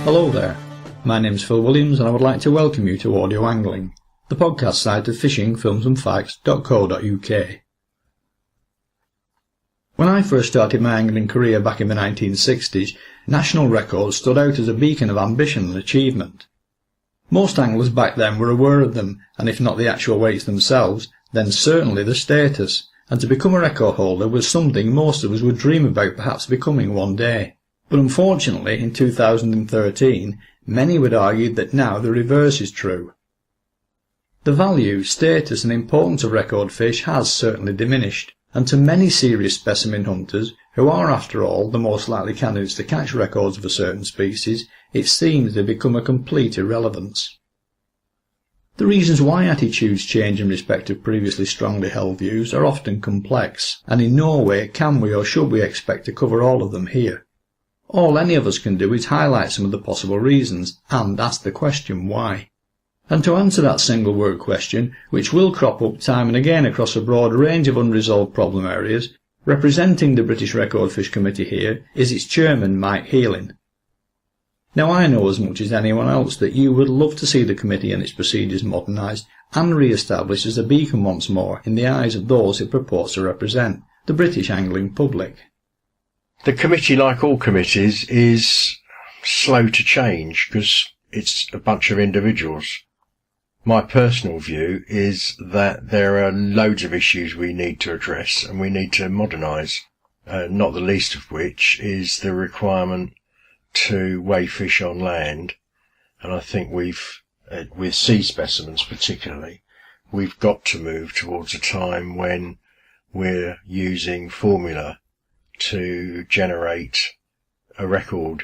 Hello there, my name's Phil Williams and I would like to welcome you to Audio Angling, the podcast site of fishingfilmsandfacts.co.uk. When I first started my angling career back in the 1960s, national records stood out as a beacon of ambition and achievement. Most anglers back then were aware of them, and if not the actual weights themselves, then certainly the status, and to become a record holder was something most of us would dream about perhaps becoming one day. But unfortunately, in 2013, many would argue that now the reverse is true. The value, status and importance of record fish has certainly diminished, and to many serious specimen hunters, who are after all the most likely candidates to catch records of a certain species, it seems to become a complete irrelevance. The reasons why attitudes change in respect of previously strongly held views are often complex, and in no way can we or should we expect to cover all of them here. All any of us can do is highlight some of the possible reasons and ask the question why. And to answer that single word question, which will crop up time and again across a broad range of unresolved problem areas, representing the British Record Fish Committee here is its chairman, Mike Heylin. Now I know as much as anyone else that you would love to see the committee and its procedures modernised and re-established as a beacon once more in the eyes of those it purports to represent, the British angling public. The committee, like all committees, is slow to change because it's a bunch of individuals. My personal view is that there are loads of issues we need to address and we need to modernise, not the least of which is the requirement to weigh fish on land. And I think with sea specimens particularly, we've got to move towards a time when we're using formula to generate a record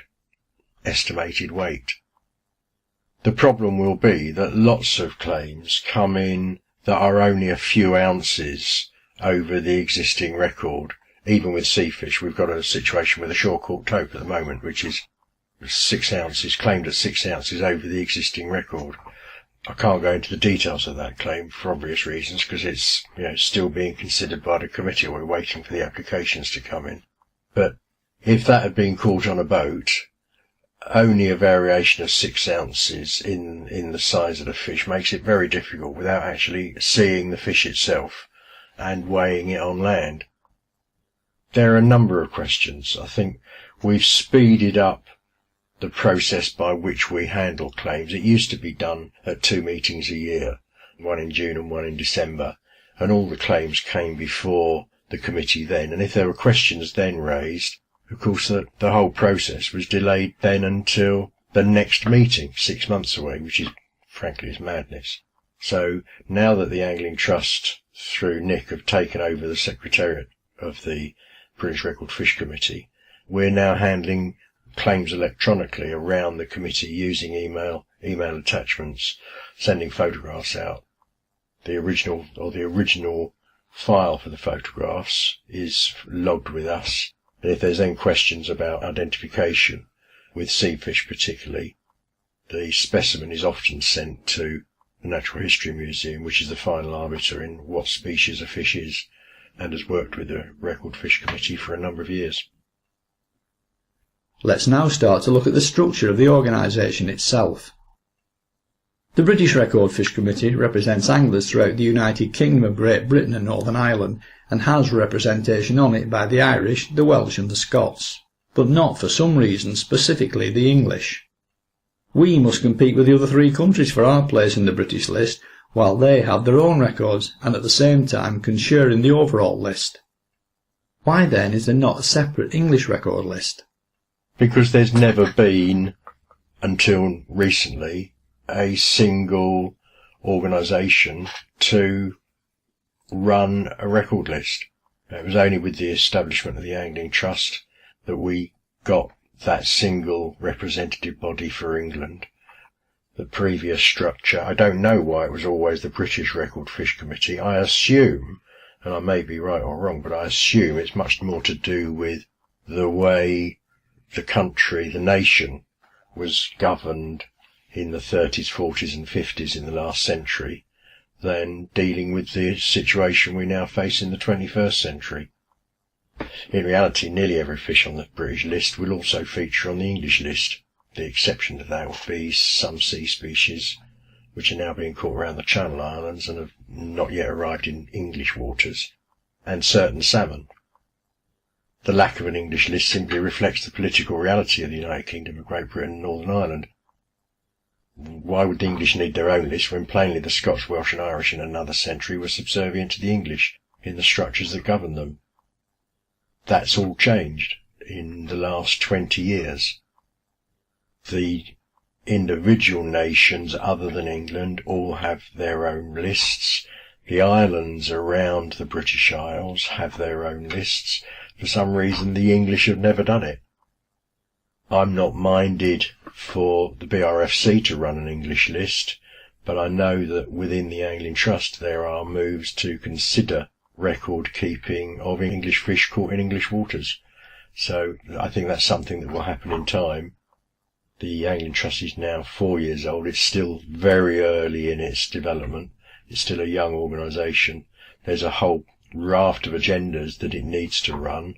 estimated weight. The problem will be that lots of claims come in that are only a few ounces over the existing record. Even with sea fish, we've got a situation with a shore-caught tope at the moment, which is 6 ounces, claimed at 6 ounces over the existing record. I can't go into the details of that claim for obvious reasons because it's still being considered by the committee. We're waiting for the applications to come in. But if that had been caught on a boat, only a variation of 6 ounces in the size of the fish makes it very difficult without actually seeing the fish itself and weighing it on land. There are a number of questions. I think we've speeded up the process by which we handle claims. It used to be done at 2 meetings a year, one in June and one in December, and all the claims came before the committee then. And if there were questions then raised, of course the whole process was delayed then until the next meeting, 6 months away, which is frankly is madness. So now that the Angling Trust through Nick have taken over the secretariat of the British Record Fish Committee, we're now handling claims electronically around the committee using email attachments, sending photographs out. The original file for the photographs is logged with us. And if there's then questions about identification, with sea fish particularly, the specimen is often sent to the Natural History Museum, which is the final arbiter in what species a fish is, and has worked with the Record Fish Committee for a number of years. Let's now start to look at the structure of the organisation itself. The British Record Fish Committee represents anglers throughout the United Kingdom of Great Britain and Northern Ireland and has representation on it by the Irish, the Welsh and the Scots, but not for some reason specifically the English. We must compete with the other 3 countries for our place in the British list while they have their own records and at the same time can share in the overall list. Why then is there not a separate English record list? Because there's never been, until recently, a single organisation to run a record list. It was only with the establishment of the Angling Trust that we got that single representative body for England. The previous structure, I don't know why it was always the British Record Fish Committee. I assume, and I may be right or wrong, but I assume it's much more to do with the way the country, the nation, was governed in the 30s, 40s and 50s in the last century than dealing with the situation we now face in the 21st century. In reality, nearly every fish on the British list will also feature on the English list. The exception to that would be some sea species which are now being caught around the Channel Islands and have not yet arrived in English waters, and certain salmon. The lack of an English list simply reflects the political reality of the United Kingdom of Great Britain and Northern Ireland. Why would the English need their own list when plainly the Scots, Welsh and Irish in another century were subservient to the English in the structures that governed them? That's all changed in the last 20 years. The individual nations other than England all have their own lists. The islands around the British Isles have their own lists. For some reason, the English have never done it. I'm not minded for the BRFC to run an English list, but I know that within the Angling Trust there are moves to consider record keeping of English fish caught in English waters. So I think that's something that will happen in time. The Angling Trust is now 4 years old. It's still very early in its development. It's still a young organisation. There's a whole raft of agendas that it needs to run,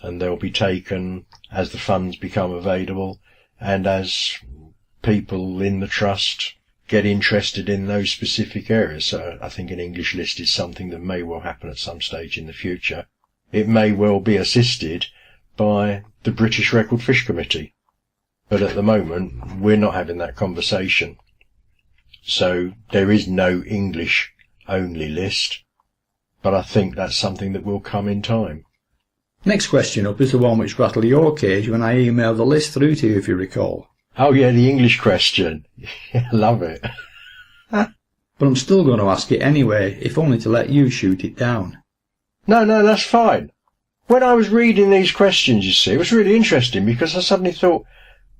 and they'll be taken as the funds become available and as people in the trust get interested in those specific areas. So I think an English list is something that may well happen at some stage in the future. It may well be assisted by the British Record Fish Committee, but at the moment we're not having that conversation. So there is no English only list, but I think that's something that will come in time. Next question up is the one which rattled your cage when I emailed the list through to you, if you recall. Oh yeah, the English question. I love it. But I'm still going to ask it anyway, if only to let you shoot it down. No, that's fine. When I was reading these questions, you see, it was really interesting because I suddenly thought,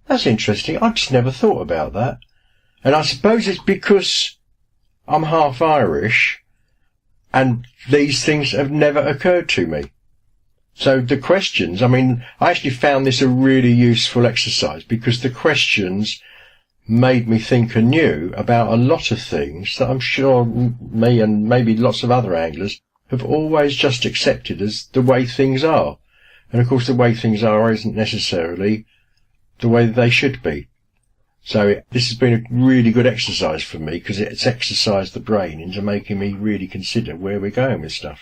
that's interesting, I just never thought about that. And I suppose it's because I'm half Irish and these things have never occurred to me. So the questions, I mean, I actually found this a really useful exercise because the questions made me think anew about a lot of things that I'm sure me and maybe lots of other anglers have always just accepted as the way things are. And of course the way things are isn't necessarily the way they should be. So this has been a really good exercise for me because it's exercised the brain into making me really consider where we're going with stuff.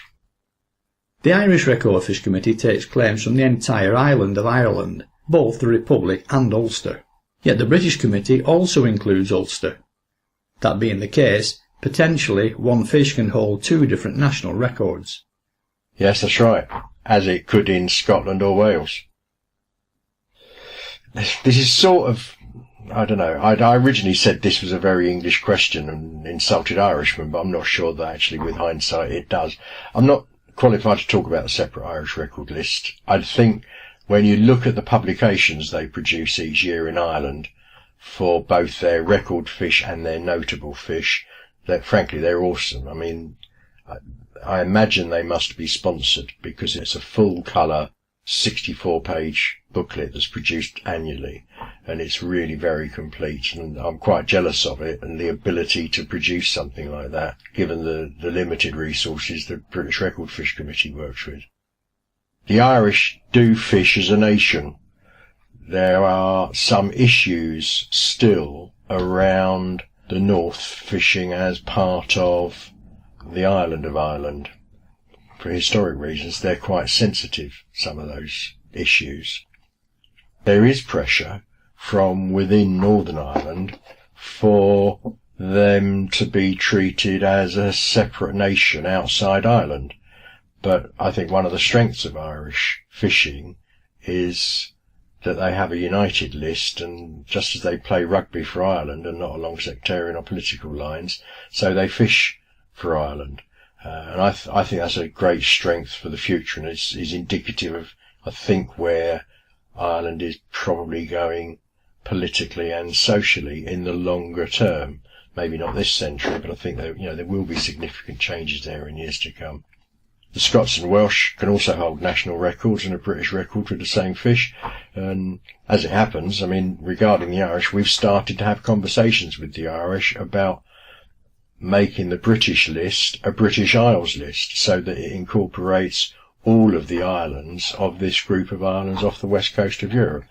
The Irish Record Fish Committee takes claims from the entire island of Ireland, both the Republic and Ulster. Yet the British Committee also includes Ulster. That being the case, potentially one fish can hold two different national records. Yes, that's right, as it could in Scotland or Wales. This is sort of, I don't know, I originally said this was a very English question and insulted Irishmen, but I'm not sure that actually with hindsight it does. I'm not qualified to talk about a separate Irish record list. I think when you look at the publications they produce each year in Ireland for both their record fish and their notable fish, that frankly they're awesome. I mean, I imagine they must be sponsored because it's a full colour 64-page booklet that's produced annually, and it's really very complete, and I'm quite jealous of it and the ability to produce something like that given the limited resources the British Record Fish Committee works with. The Irish do fish as a nation. There are some issues still around the north fishing as part of the island of Ireland. For historic reasons, they're quite sensitive, some of those issues. There is pressure from within Northern Ireland for them to be treated as a separate nation outside Ireland. But I think one of the strengths of Irish fishing is that they have a united list, and just as they play rugby for Ireland and not along sectarian or political lines, so they fish for Ireland. And I think that's a great strength for the future, and is indicative of, I think, where Ireland is probably going politically and socially in the longer term. Maybe not this century, but I think there will be significant changes there in years to come. The Scots and Welsh can also hold national records and a British record with the same fish. And as it happens, I mean, regarding the Irish, we've started to have conversations with the Irish about making the British list a British Isles list so that it incorporates all of the islands of this group of islands off the west coast of Europe.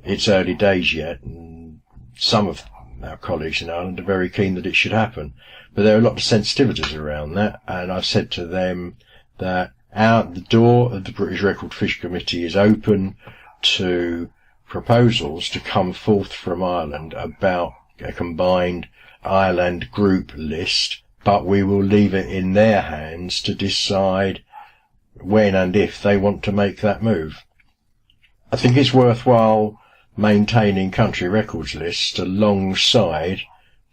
It's early days yet, and some of our colleagues in Ireland are very keen that it should happen. But there are a lot of sensitivities around that, and I've said to them that the door of the British Record Fish Committee is open to proposals to come forth from Ireland about a combined Ireland group list, but we will leave it in their hands to decide when and if they want to make that move. I think it's worthwhile maintaining country records lists alongside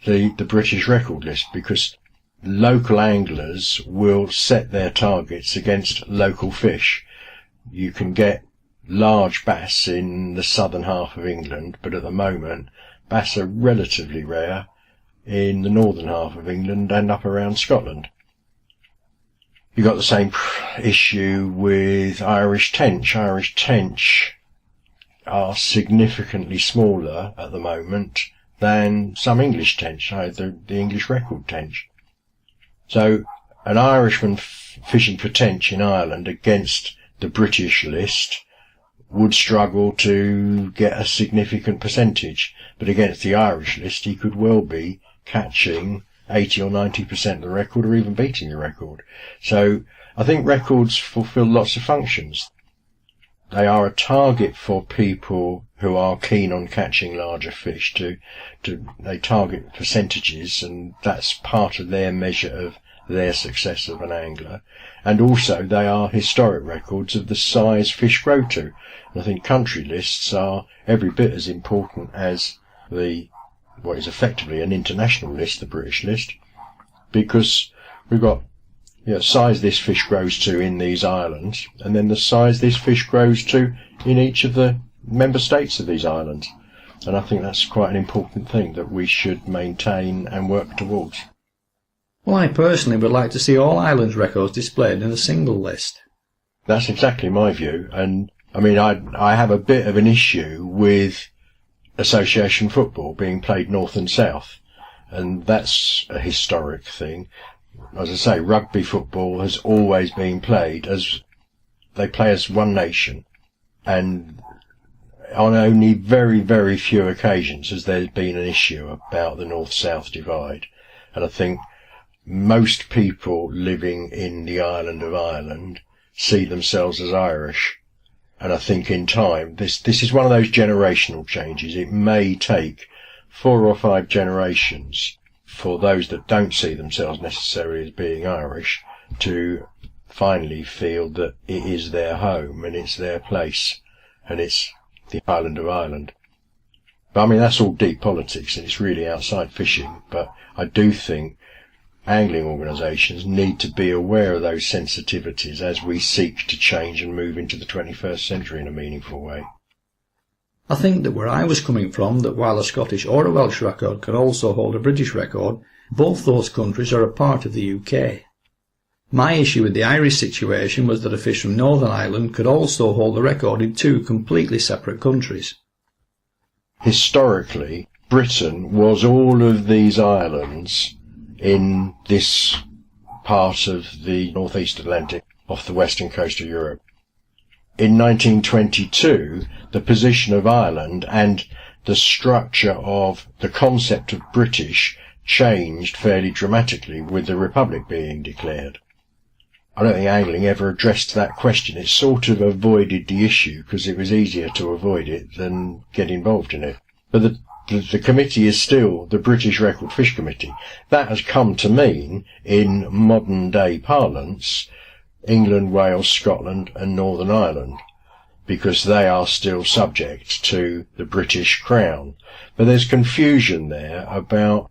the British record list, because local anglers will set their targets against local fish. You can get large bass in the southern half of England, but at the moment bass are relatively rare in the northern half of England and up around Scotland. You've got the same issue with Irish tench. Irish tench are significantly smaller at the moment than some English tench, the English record tench. So an Irishman fishing for tench in Ireland against the British list would struggle to get a significant percentage, but against the Irish list he could well be catching 80 or 90% of the record, or even beating the record. So I think records fulfil lots of functions. They are a target for people who are keen on catching larger fish. They target percentages, and that's part of their measure of their success of an angler. And also they are historic records of the size fish grow to. And I think country lists are every bit as important as what is effectively an international list, the British list, because we've got size this fish grows to in these islands, and then the size this fish grows to in each of the member states of these islands. And I think that's quite an important thing that we should maintain and work towards. Well, I personally would like to see all islands records displayed in a single list. That's exactly my view, and I mean I have a bit of an issue with association football being played north and south, and that's a historic thing. As I say, rugby football has always been played as they play as one nation, and on only very, very few occasions has there been an issue about the north-south divide. And I think most people living in the island of Ireland see themselves as Irish. And I think in time, this is one of those generational changes. It may take 4 or 5 generations for those that don't see themselves necessarily as being Irish to finally feel that it is their home and it's their place and it's the island of Ireland. But I mean, that's all deep politics and it's really outside fishing, but I do think angling organisations need to be aware of those sensitivities as we seek to change and move into the 21st century in a meaningful way. I think that where I was coming from, that while a Scottish or a Welsh record can also hold a British record, both those countries are a part of the UK. My issue with the Irish situation was that a fish from Northern Ireland could also hold the record in 2 completely separate countries. Historically, Britain was all of these islands in this part of the northeast Atlantic off the western coast of Europe. In 1922, the position of Ireland and the structure of the concept of British changed fairly dramatically with the Republic being declared. I don't think angling ever addressed that question. It sort of avoided the issue because it was easier to avoid it than get involved in it. But the committee is still the British Record Fish Committee. That has come to mean, in modern day parlance, England, Wales, Scotland and Northern Ireland, because they are still subject to the British Crown. But there's confusion there about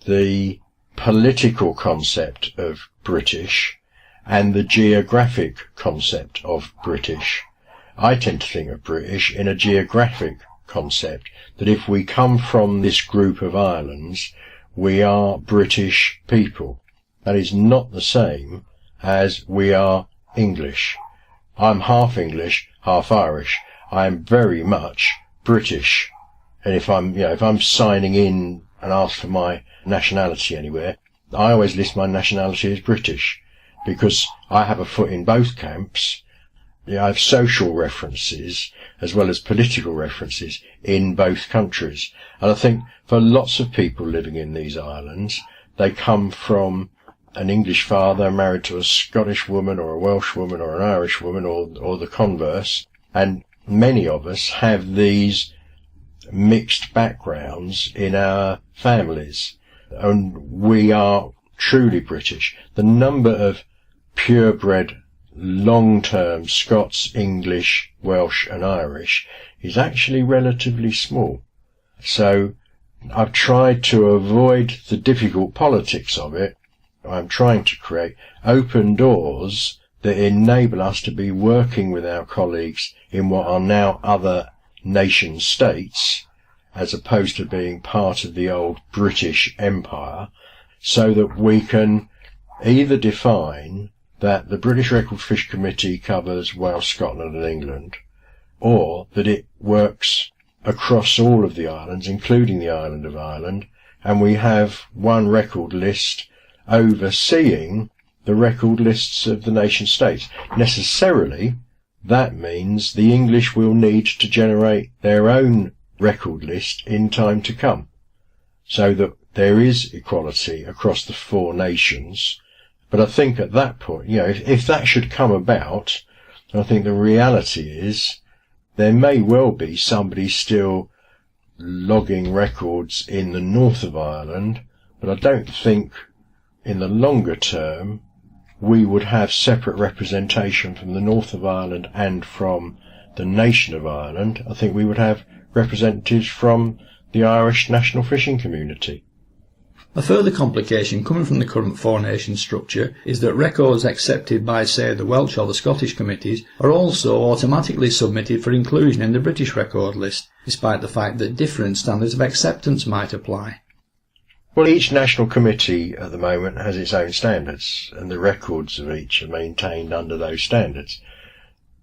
the political concept of British and the geographic concept of British. I tend to think of British in a geographic concept, that if we come from this group of islands, we are British people. That is not the same as we are English. I'm half English, half Irish. I am very much British. And if I'm signing in and asked for my nationality anywhere, I always list my nationality as British, because I have a foot in both camps, I have social references as well as political references in both countries. And I think for lots of people living in these islands, they come from an English father married to a Scottish woman or a Welsh woman or an Irish woman or the converse. And many of us have these mixed backgrounds in our families. And we are truly British. The number of purebred long-term Scots, English, Welsh and Irish is actually relatively small. So I've tried to avoid the difficult politics of it. I'm trying to create open doors that enable us to be working with our colleagues in what are now other nation states, as opposed to being part of the old British Empire, so that we can either define that the British Record Fish Committee covers Wales, Scotland and England, or that it works across all of the islands, including the island of Ireland, and we have one record list overseeing the record lists of the nation states. Necessarily, that means the English will need to generate their own record list in time to come, so that there is equality across the four nations. But I think at that point, if that should come about, I think the reality is there may well be somebody still logging records in the north of Ireland, but I don't think in the longer term we would have separate representation from the north of Ireland and from the nation of Ireland. I think we would have representatives from the Irish national fishing community. A further complication coming from the current four-nation structure is that records accepted by, say, the Welsh or the Scottish committees are also automatically submitted for inclusion in the British record list, despite the fact that different standards of acceptance might apply. Well, each national committee at the moment has its own standards, and the records of each are maintained under those standards.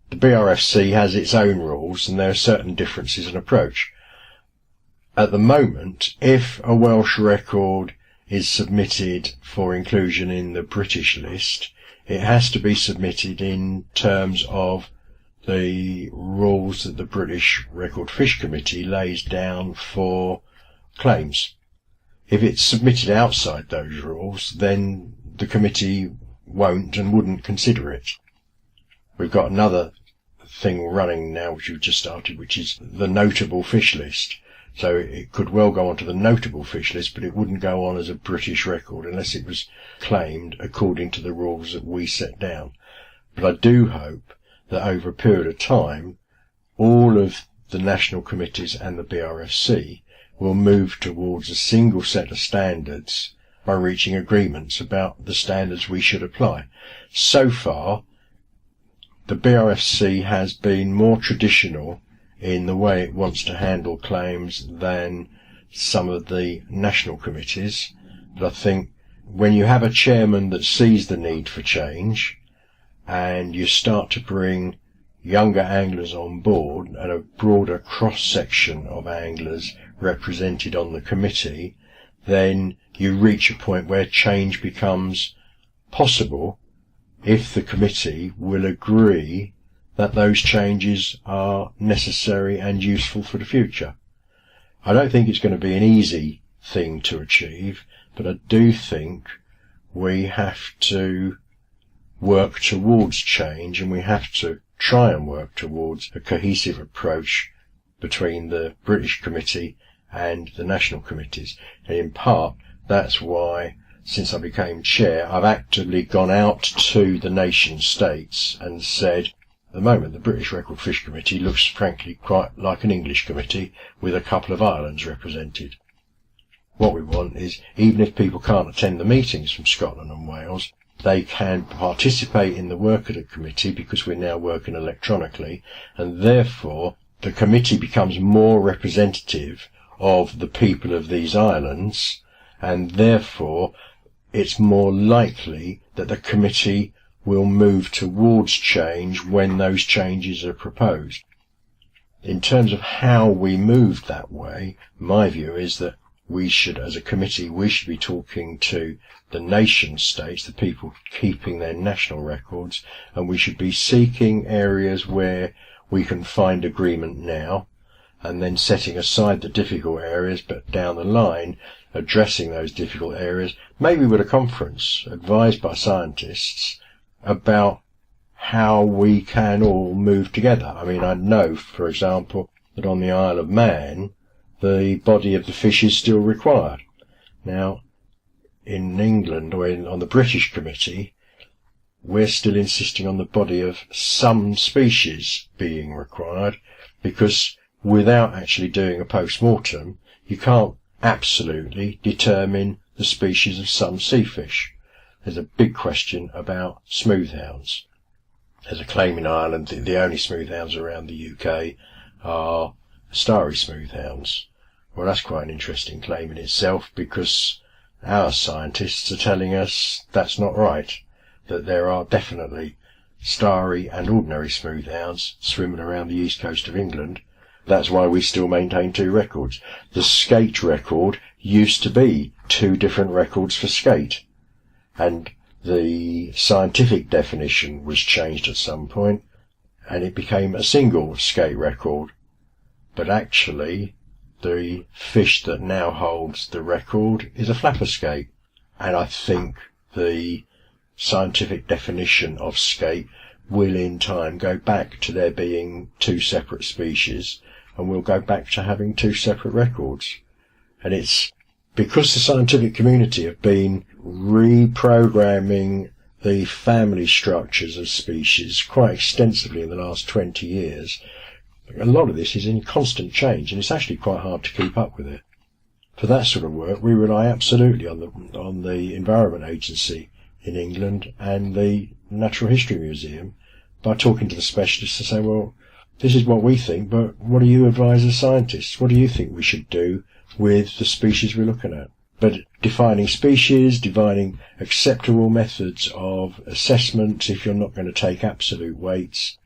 The BRFC has its own rules, and there are certain differences in approach. At the moment, if a Welsh record is submitted for inclusion in the British list, it has to be submitted in terms of the rules that the British Record Fish Committee lays down for claims. If it's submitted outside those rules, then the committee won't and wouldn't consider it. We've got another thing running now, which we've just started, which is the notable fish list. So it could well go onto the notable fish list, but it wouldn't go on as a British record unless it was claimed according to the rules that we set down. But I do hope that over a period of time, all of the national committees and the BRFC will move towards a single set of standards by reaching agreements about the standards we should apply. So far, the BRFC has been more traditional in the way it wants to handle claims than some of the national committees. But I think when you have a chairman that sees the need for change and you start to bring younger anglers on board and a broader cross-section of anglers represented on the committee, then you reach a point where change becomes possible if the committee will agree that those changes are necessary and useful for the future. I don't think it's going to be an easy thing to achieve, but I do think we have to work towards change, and we have to try and work towards a cohesive approach between the British committee and the national committees. And in part, that's why, since I became chair, I've actively gone out to the nation states and said, at the moment, the British Record Fish Committee looks frankly quite like an English committee with a couple of islands represented. What we want is, even if people can't attend the meetings from Scotland and Wales, they can participate in the work of the committee because we're now working electronically, and therefore the committee becomes more representative of the people of these islands, and therefore it's more likely that the committee will move towards change when those changes are proposed. In terms of how we move that way, my view is that we should, as a committee, we should be talking to the nation states, the people keeping their national records, and we should be seeking areas where we can find agreement now, and then setting aside the difficult areas, but down the line, addressing those difficult areas, maybe with a conference advised by scientists about how we can all move together. I mean, I know, for example, that on the Isle of Man, the body of the fish is still required. Now, in England, or on the British Committee, we're still insisting on the body of some species being required, because without actually doing a post-mortem, you can't absolutely determine the species of some sea fish. There's a big question about smoothhounds. There's a claim in Ireland that the only smoothhounds around the UK are starry smoothhounds. Well, that's quite an interesting claim in itself, because our scientists are telling us that's not right, that there are definitely starry and ordinary smoothhounds swimming around the east coast of England. That's why we still maintain 2 records. The skate record used to be 2 different records for skate, and the scientific definition was changed at some point, and it became a single skate record. But actually, the fish that now holds the record is a flapper skate, and I think the scientific definition of skate will in time go back to there being 2 separate species, and we'll go back to having 2 separate records. And it's because the scientific community have been reprogramming the family structures of species quite extensively in the last 20 years. A lot of this is in constant change, and it's actually quite hard to keep up with it. For that sort of work, we rely absolutely on the Environment Agency in England and the Natural History Museum by talking to the specialists and saying, well, this is what we think, but what do you advise as scientists? What do you think we should do with the species we're looking at? But defining species, defining acceptable methods of assessment, if you're not going to take absolute weights,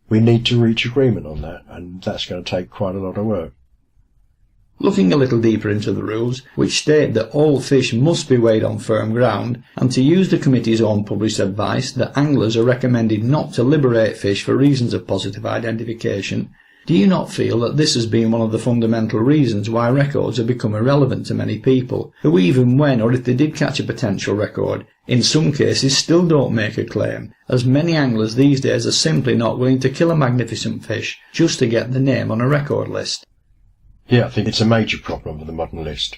we need to reach agreement on that, and that's going to take quite a lot of work. Looking a little deeper into the rules, which state that all fish must be weighed on firm ground, and to use the committee's own published advice that anglers are recommended not to liberate fish for reasons of positive identification, do you not feel that this has been one of the fundamental reasons why records have become irrelevant to many people, who even when or if they did catch a potential record, in some cases still don't make a claim, as many anglers these days are simply not willing to kill a magnificent fish just to get the name on a record list? Yeah, I think it's a major problem with the modern list,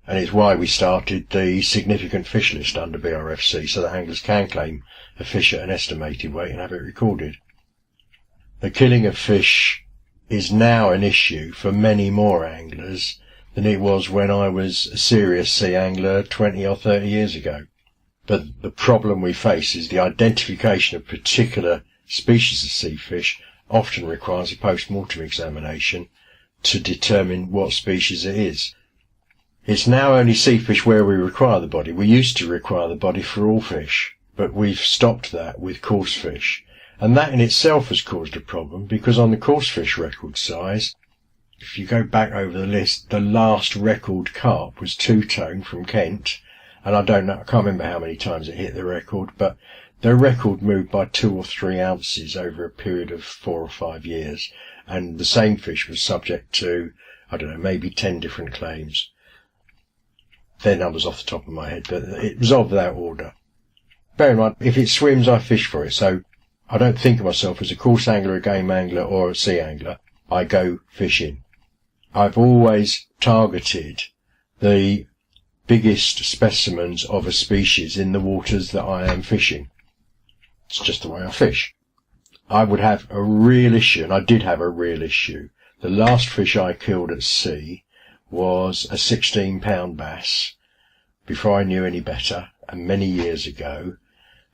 and it's why we started the significant fish list under BRFC, so that anglers can claim a fish at an estimated weight and have it recorded. The killing of fish is now an issue for many more anglers than it was when I was a serious sea angler 20 or 30 years ago. But the problem we face is the identification of particular species of sea fish often requires a post-mortem examination to determine what species it is. It's now only sea fish where we require the body. We used to require the body for all fish, but we've stopped that with coarse fish. And that in itself has caused a problem, because on the coarse fish record size, if you go back over the list, the last record carp was two-tone from Kent, and I can't remember how many times it hit the record, but the record moved by 2 or 3 ounces over a period of 4 or 5 years, and the same fish was subject to, maybe 10 different claims. Their numbers off the top of my head, but it was of that order. Bear in mind, if it swims, I fish for it, so I don't think of myself as a coarse angler, a game angler, or a sea angler. I go fishing. I've always targeted the biggest specimens of a species in the waters that I am fishing. It's just the way I fish. I would have a real issue, and I did have a real issue. The last fish I killed at sea was a 16-pound bass, before I knew any better, and many years ago.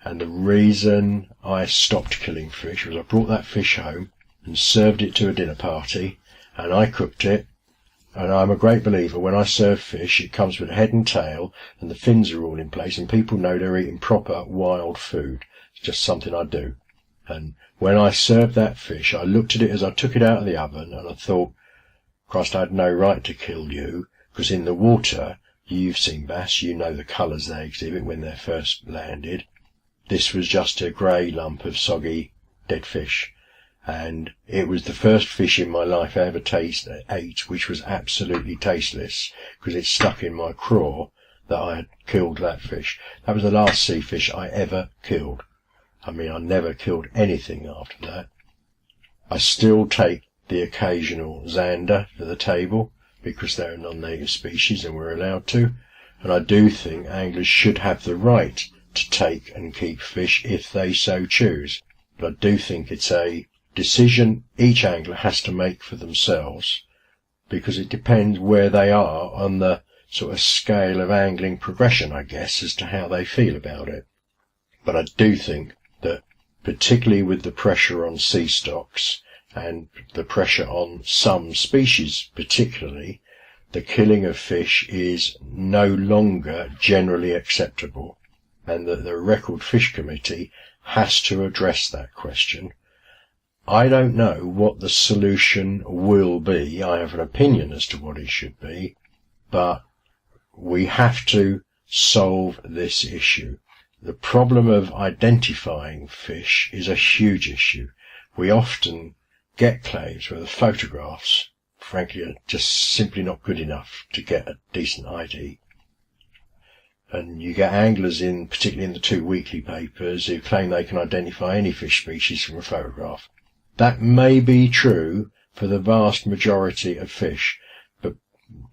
And the reason I stopped killing fish was I brought that fish home and served it to a dinner party, and I cooked it. And I'm a great believer, when I serve fish, it comes with a head and tail, and the fins are all in place, and people know they're eating proper wild food. It's just something I do. And when I served that fish, I looked at it as I took it out of the oven, and I thought, Christ, I had no right to kill you, because in the water, you've seen bass, you know the colours they exhibit when they're first landed. This was just a grey lump of soggy dead fish. And it was the first fish in my life I ever ate, which was absolutely tasteless, because it stuck in my craw that I had killed that fish. That was the last sea fish I ever killed. I mean, I never killed anything after that. I still take the occasional zander for the table, because they're a non-native species and we're allowed to. And I do think anglers should have the right to take and keep fish if they so choose. But I do think it's a decision each angler has to make for themselves, because it depends where they are on the sort of scale of angling progression, I guess, as to how they feel about it. But I do think that, particularly with the pressure on sea stocks and the pressure on some species particularly, the killing of fish is no longer generally acceptable, and that the Record Fish Committee has to address that question. I don't know what the solution will be. I have an opinion as to what it should be, but we have to solve this issue. The problem of identifying fish is a huge issue. We often get claims where the photographs, frankly, are just simply not good enough to get a decent ID. And you get anglers particularly in the 2 weekly papers, who claim they can identify any fish species from a photograph. That may be true for the vast majority of fish, but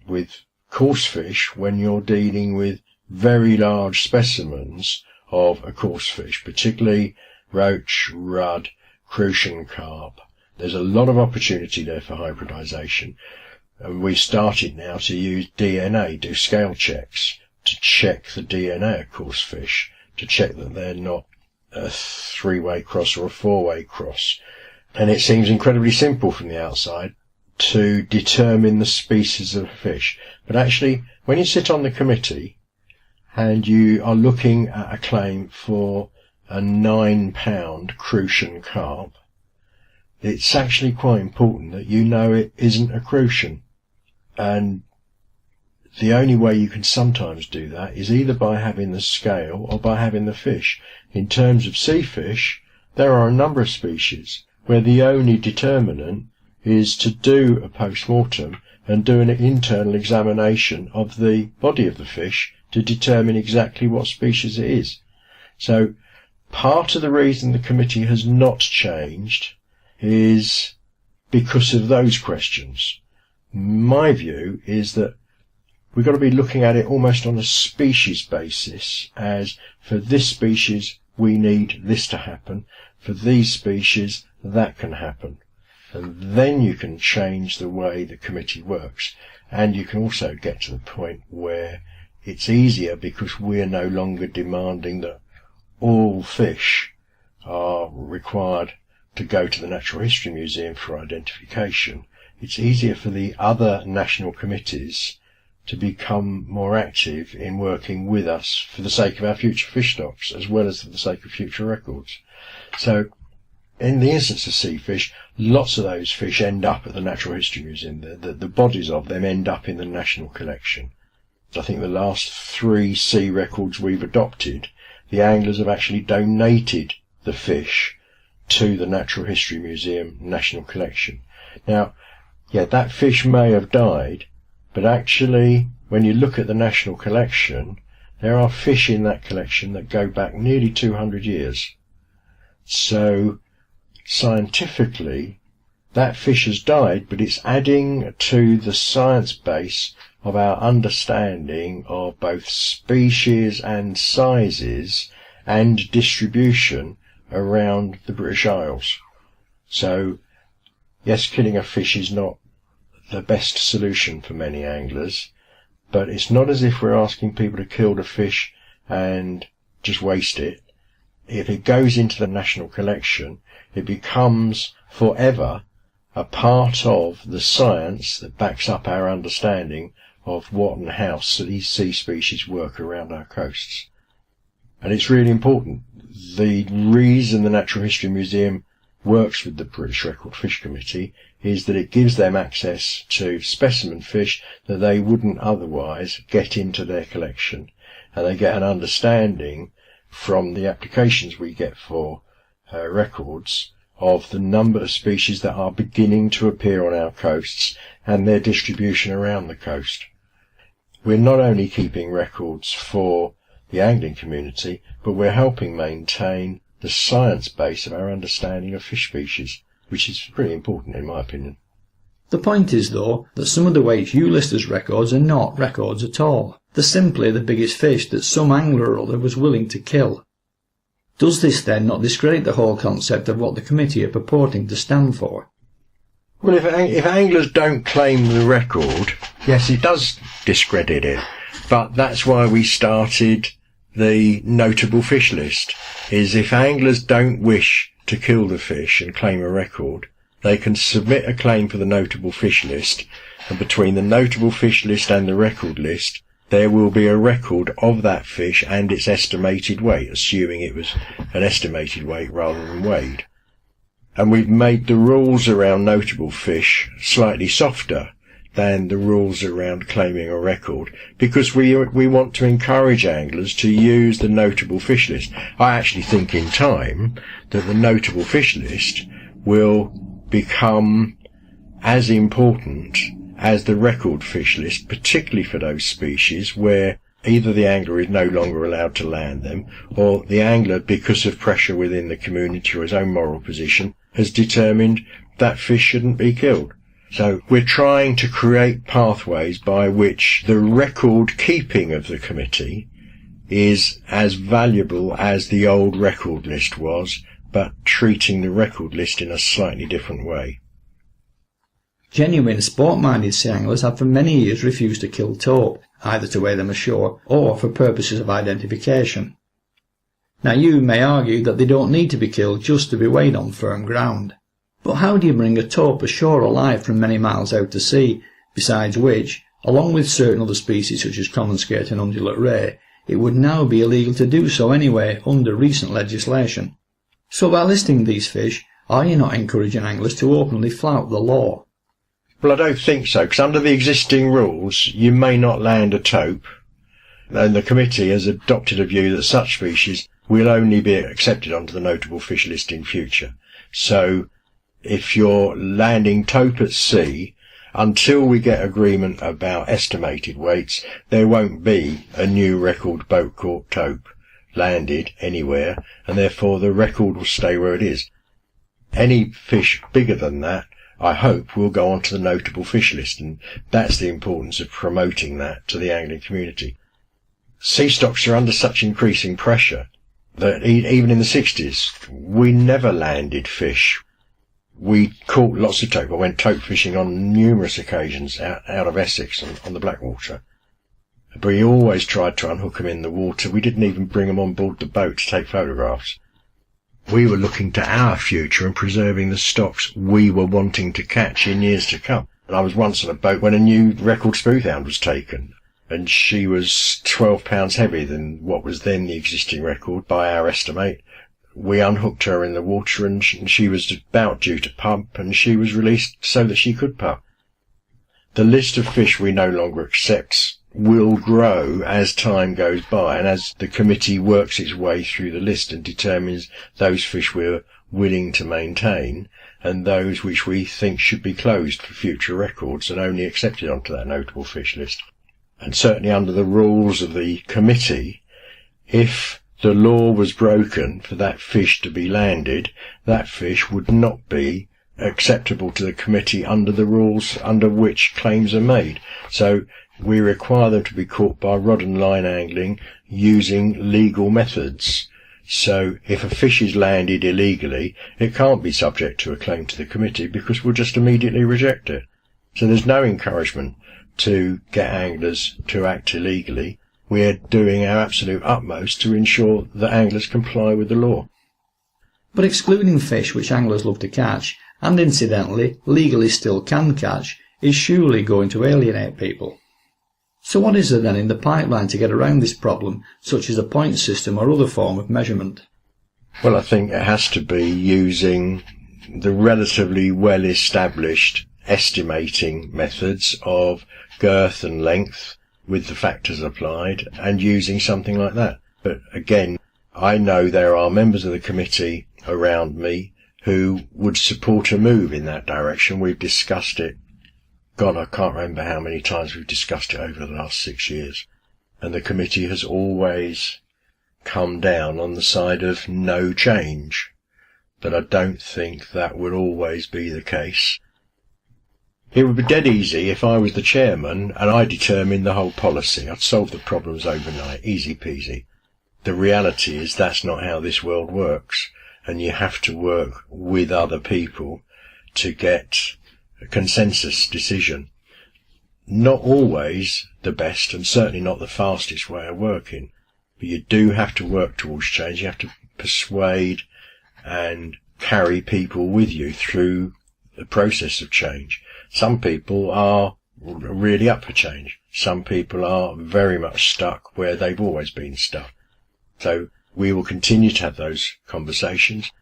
with coarse fish, when you're dealing with very large specimens of a coarse fish, particularly roach, rudd, crucian carp, there's a lot of opportunity there for hybridization. And we've started now to use DNA, do scale checks, to check the DNA of coarse fish, to check that they're not a 3-way cross or a 4-way cross. And it seems incredibly simple from the outside to determine the species of fish. But actually, when you sit on the committee and you are looking at a claim for a 9-pound crucian carp, it's actually quite important that you know it isn't a crucian. And the only way you can sometimes do that is either by having the scale or by having the fish. In terms of sea fish, there are a number of species where the only determinant is to do a post-mortem and do an internal examination of the body of the fish to determine exactly what species it is. So part of the reason the committee has not changed is because of those questions. My view is that we've got to be looking at it almost on a species basis, as for this species we need this to happen, for these species that can happen. And then you can change the way the committee works. And you can also get to the point where it's easier, because we're no longer demanding that all fish are required to go to the Natural History Museum for identification. It's easier for the other national committees to become more active in working with us for the sake of our future fish stocks, as well as for the sake of future records. So, in the instance of sea fish, lots of those fish end up at the Natural History Museum. The bodies of them end up in the national collection. I think the last 3 sea records we've adopted, the anglers have actually donated the fish to the Natural History Museum National Collection. Now, yeah, that fish may have died, but actually, when you look at the national collection, there are fish in that collection that go back nearly 200 years. So, scientifically, that fish has died, but it's adding to the science base of our understanding of both species and sizes and distribution around the British Isles. So, yes, killing a fish is not the best solution for many anglers, but it's not as if we're asking people to kill the fish and just waste it. If it goes into the national collection, it becomes forever a part of the science that backs up our understanding of what and how these sea species work around our coasts. And it's really important. The reason the Natural History Museum works with the British Record Fish Committee is that it gives them access to specimen fish that they wouldn't otherwise get into their collection. And they get an understanding from the applications we get for records of the number of species that are beginning to appear on our coasts and their distribution around the coast. We're not only keeping records for the angling community, but we're helping maintain the science base of our understanding of fish species, which is pretty important in my opinion. The point is, though, that some of the weights you list as records are not records at all. They're simply the biggest fish that some angler or other was willing to kill. Does this then not discredit the whole concept of what the committee are purporting to stand for? Well, if anglers don't claim the record, yes, it does discredit it. But that's why we started the notable fish list, is if anglers don't wish to kill the fish and claim a record, they can submit a claim for the notable fish list, and between the notable fish list and the record list, there will be a record of that fish and its estimated weight, assuming it was an estimated weight rather than weighed. And we've made the rules around notable fish slightly softer than the rules around claiming a record, because we want to encourage anglers to use the notable fish list. I actually think in time that the notable fish list will become as important as the record fish list, particularly for those species where either the angler is no longer allowed to land them, or the angler, because of pressure within the community or his own moral position, has determined that fish shouldn't be killed. So we're trying to create pathways by which the record keeping of the committee is as valuable as the old record list was, but treating the record list in a slightly different way. Genuine sport-minded sea anglers have for many years refused to kill taupe, either to weigh them ashore or for purposes of identification. Now you may argue that they don't need to be killed just to be weighed on firm ground. But how do you bring a taupe ashore alive from many miles out to sea, besides which, along with certain other species such as common skate and undulate ray, it would now be illegal to do so anyway under recent legislation? So by listing these fish, are you not encouraging anglers to openly flout the law? Well, I don't think so, because under the existing rules, you may not land a taupe, and the committee has adopted a view that such species will only be accepted onto the notable fish list in future. So, if you're landing taupe at sea, until we get agreement about estimated weights, there won't be a new record boat caught taupe landed anywhere, and therefore the record will stay where it is. Any fish bigger than that, I hope, will go onto the notable fish list, and that's the importance of promoting that to the angling community. Sea stocks are under such increasing pressure that even in the 60s, we never landed fish. We caught lots of taupe. I went taupe fishing on numerous occasions out of Essex on the Blackwater. But we always tried to unhook them in the water. We didn't even bring them on board the boat to take photographs. We were looking to our future and preserving the stocks we were wanting to catch in years to come. And I was once on a boat when a new record smoothhound was taken, and she was 12 pounds heavier than what was then the existing record by our estimate. We unhooked her in the water, and she was about due to pump, and she was released so that she could pup. The list of fish we no longer accept will grow as time goes by, and as the committee works its way through the list and determines those fish we're willing to maintain and those which we think should be closed for future records and only accepted onto that notable fish list. And certainly under the rules of the committee, if the law was broken for that fish to be landed, that fish would not be acceptable to the committee under the rules under which claims are made. So we require them to be caught by rod and line angling using legal methods. So if a fish is landed illegally, it can't be subject to a claim to the committee because we'll just immediately reject it. So there's no encouragement to get anglers to act illegally. We're doing our absolute utmost to ensure that anglers comply with the law. But excluding fish which anglers love to catch, and incidentally legally still can catch, is surely going to alienate people. So what is there then in the pipeline to get around this problem, such as a point system or other form of measurement? Well, I think it has to be using the relatively well-established estimating methods of girth and length with the factors applied and using something like that. But again, I know there are members of the committee around me who would support a move in that direction. We've discussed it. God, I can't remember how many times we've discussed it over the last 6 years. And the committee has always come down on the side of no change. But I don't think that would always be the case. It would be dead easy if I was the chairman and I determined the whole policy. I'd solve the problems overnight, easy peasy. The reality is that's not how this world works, and you have to work with other people to get a consensus decision. Not always the best, and certainly not the fastest way of working, but you do have to work towards change. You have to persuade and carry people with you through the process of change. Some people are really up for change. Some people are very much stuck where they've always been stuck. So we will continue to have those conversations.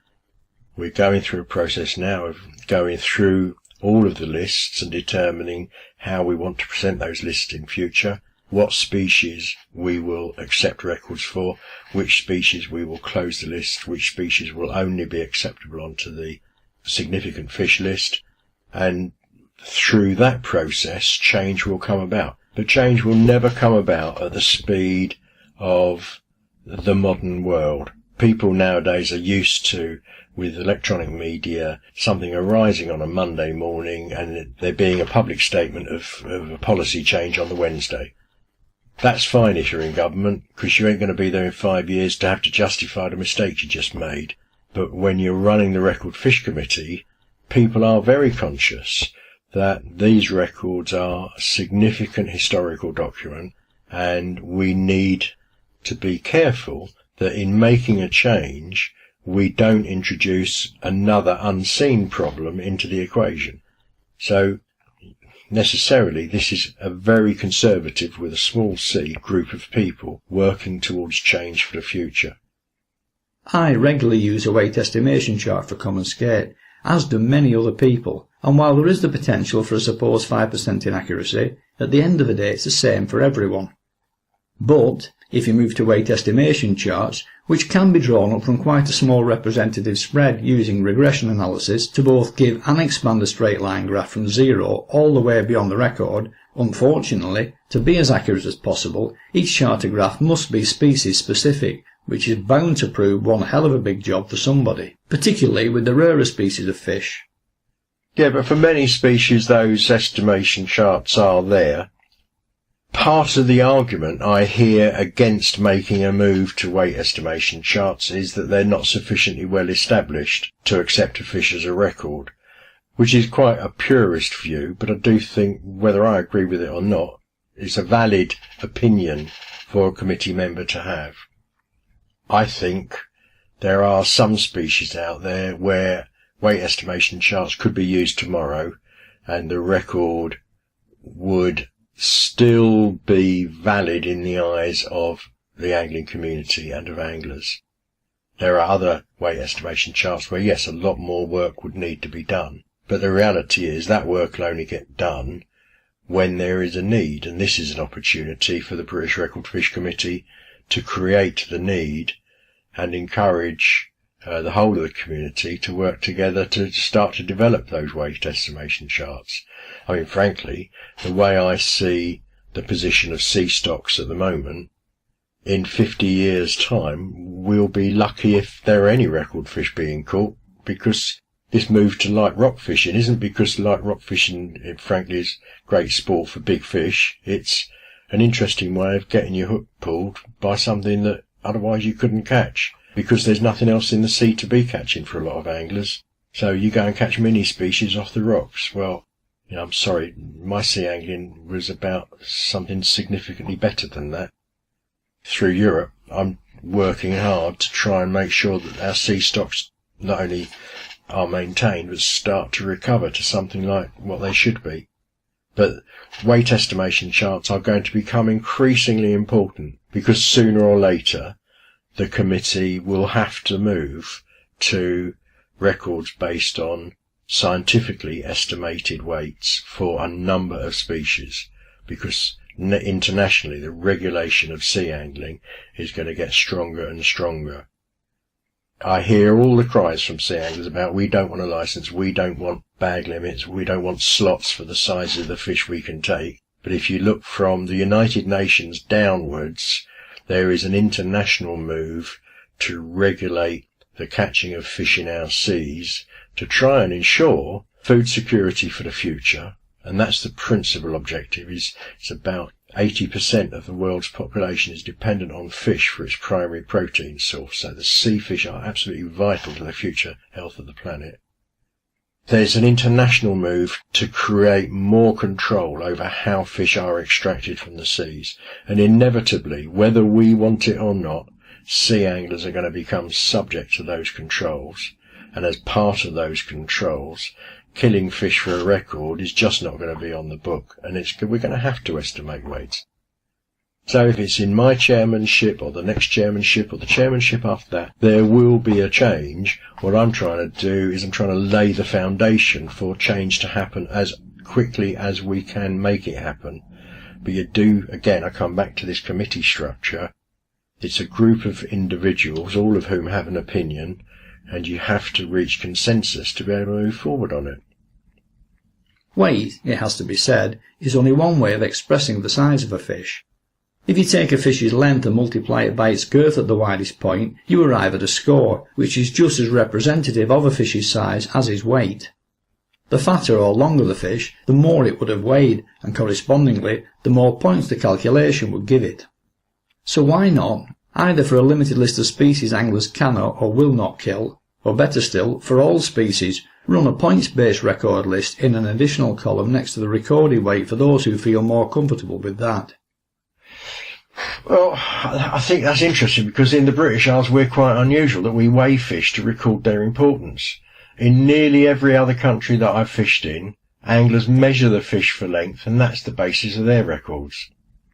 We're going through a process now of going through all of the lists and determining how we want to present those lists in future, what species we will accept records for, which species we will close the list, which species will only be acceptable onto the significant fish list, and through that process change will come about. But change will never come about at the speed of the modern world. People nowadays are used to, with electronic media, something arising on a Monday morning and there being a public statement of a policy change on the Wednesday. That's fine if you're in government, because you ain't going to be there in 5 years to have to justify the mistake you just made. But when you're running the Record Fish Committee, people are very conscious that these records are a significant historical document, and we need to be careful that in making a change, we don't introduce another unseen problem into the equation. So, necessarily, this is a very conservative, with a small c, group of people working towards change for the future. I regularly use a weight estimation chart for common skate, as do many other people, and while there is the potential for a supposed 5% inaccuracy, at the end of the day it's the same for everyone. But, if you move to weight estimation charts, which can be drawn up from quite a small representative spread using regression analysis to both give and expand a straight line graph from 0 all the way beyond the record, unfortunately, to be as accurate as possible, each charter graph must be species specific, which is bound to prove one hell of a big job for somebody, particularly with the rarer species of fish. Yeah, but for many species those estimation charts are there. Part of the argument I hear against making a move to weight estimation charts is that they're not sufficiently well established to accept a fish as a record, which is quite a purist view, but I do think, whether I agree with it or not, it's a valid opinion for a committee member to have. I think there are some species out there where weight estimation charts could be used tomorrow and the record would still be valid in the eyes of the angling community and of anglers. There are other weight estimation charts where, yes, a lot more work would need to be done, but the reality is that work will only get done when there is a need, and this is an opportunity for the British Record Fish Committee to create the need and encourage the whole of the community to work together to start to develop those weight estimation charts. I mean, frankly, the way I see the position of sea stocks at the moment, in 50 years' time, we'll be lucky if there are any record fish being caught, because this move to light rock fishing isn't because light rock fishing, frankly, is great sport for big fish. It's an interesting way of getting your hook pulled by something that otherwise you couldn't catch, because there's nothing else in the sea to be catching for a lot of anglers. So you go and catch mini species off the rocks. Well, you know, I'm sorry, my sea angling was about something significantly better than that. Through Europe, I'm working hard to try and make sure that our sea stocks not only are maintained, but start to recover to something like what they should be. But weight estimation charts are going to become increasingly important, because sooner or later the committee will have to move to records based on scientifically estimated weights for a number of species, because internationally the regulation of sea angling is going to get stronger and stronger. I hear all the cries from sea anglers about, we don't want a license, we don't want bag limits, we don't want slots for the size of the fish we can take. But if you look from the United Nations downwards, there is an international move to regulate the catching of fish in our seas to try and ensure food security for the future. And that's the principal objective. It's about 80% of the world's population is dependent on fish for its primary protein source. So the sea fish are absolutely vital to the future health of the planet. There's an international move to create more control over how fish are extracted from the seas. And inevitably, whether we want it or not, sea anglers are going to become subject to those controls. And as part of those controls, killing fish for a record is just not going to be on the book. And we're going to have to estimate weights. So if it's in my chairmanship or the next chairmanship or the chairmanship after that, there will be a change. What I'm trying to do is I'm trying to lay the foundation for change to happen as quickly as we can make it happen. But you do, again, I come back to this committee structure. It's a group of individuals, all of whom have an opinion, and you have to reach consensus to be able to move forward on it. Weight, it has to be said, is only one way of expressing the size of a fish. If you take a fish's length and multiply it by its girth at the widest point, you arrive at a score, which is just as representative of a fish's size as his weight. The fatter or longer the fish, the more it would have weighed, and correspondingly, the more points the calculation would give it. So why not, either for a limited list of species anglers cannot or will not kill, or better still, for all species, run a points-based record list in an additional column next to the recorded weight for those who feel more comfortable with that? Well, I think that's interesting because in the British Isles we're quite unusual that we weigh fish to record their importance. In nearly every other country that I've fished in, anglers measure the fish for length and that's the basis of their records.